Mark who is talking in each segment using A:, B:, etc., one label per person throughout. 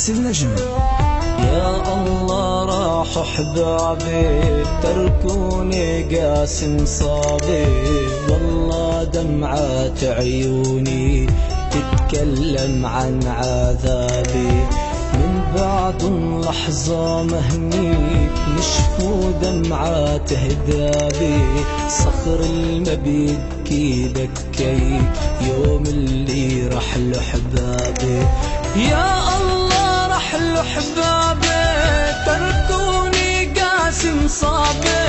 A: باسل نجم.
B: يا الله راح احبابي تركوني قاسم صابي، والله دمعات عيوني تتكلم عن عذابي. من بعد لحظة مهنيك نشفوا دمعات هدابي، صخر المبيد كي بكي يوم اللي رحل حبابي. يا الله رحل حبابي تركوني قاسم صابي،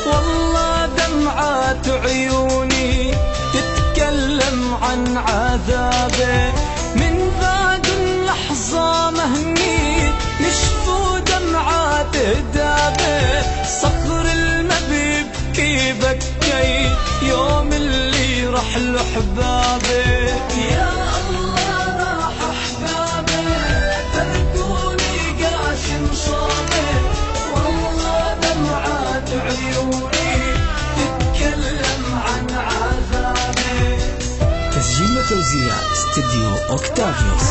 B: والله دمعات عيوني تتكلم عن عذابي. من بعد لحظة مهنيت نشفوا دمعات هدابي، صخر المبيب كي بكي يوم اللي رحل حبابي. يا الله راح احبابي تركوني قاسم صابي، والله دمعات عيوني تتكلم عن عذابي.
A: تسجيل وتوزيع استديو اوكتافيوس.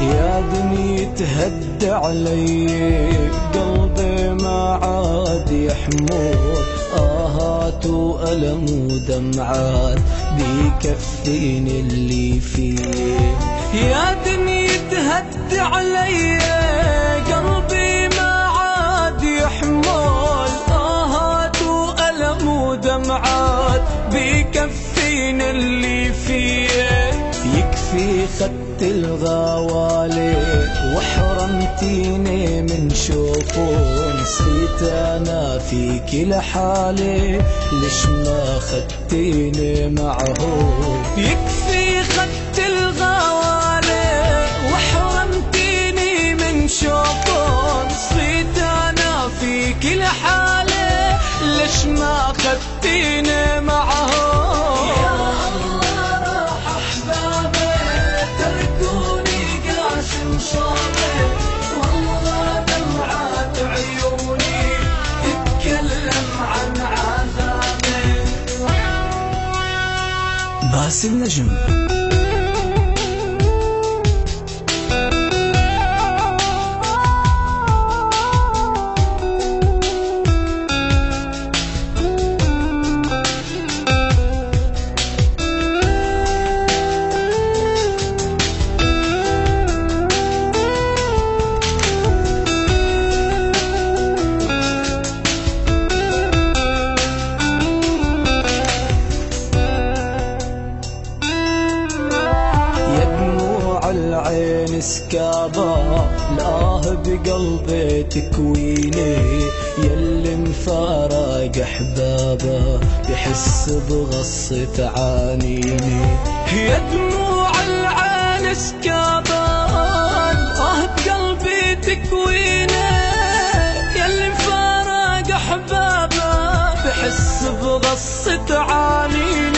B: يا دنيا تهد علي قلبي ما عاد يحمل، آهات وألم ودمعات بيكفيني اللي فيه. يا دنيا تهد علي قلبي ما عاد يحمل، آهات وألم ودمعات بيكفيني اللي فيه. يكفي خدت الغوالي وحرمتيني من شوفون، نسيت انا فيك لحالي ليش ما خدتيني معه. يكفي خدت الغوالي وحرمتيني من شوفون، نسيت انا فيك لحالي ليش ما خدتيني معه. والله دمعات عيوني تتكلم عن عذابي.
A: باسل نجم.
B: العين سكابة لاه بقلبي تكويني، يلي مفارق احبابه بحس بغصة عانيني. يا دموع العين سكابة لاه بقلبي تكويني، يلي مفارق احبابه بحس بغصة عانيني.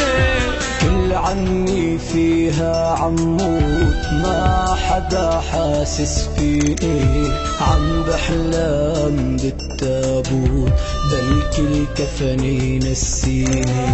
B: كل عني فيها عمود ما حدا حاسس فيني، عم بحلم بالتابوت بلكي الكفن ينسيني.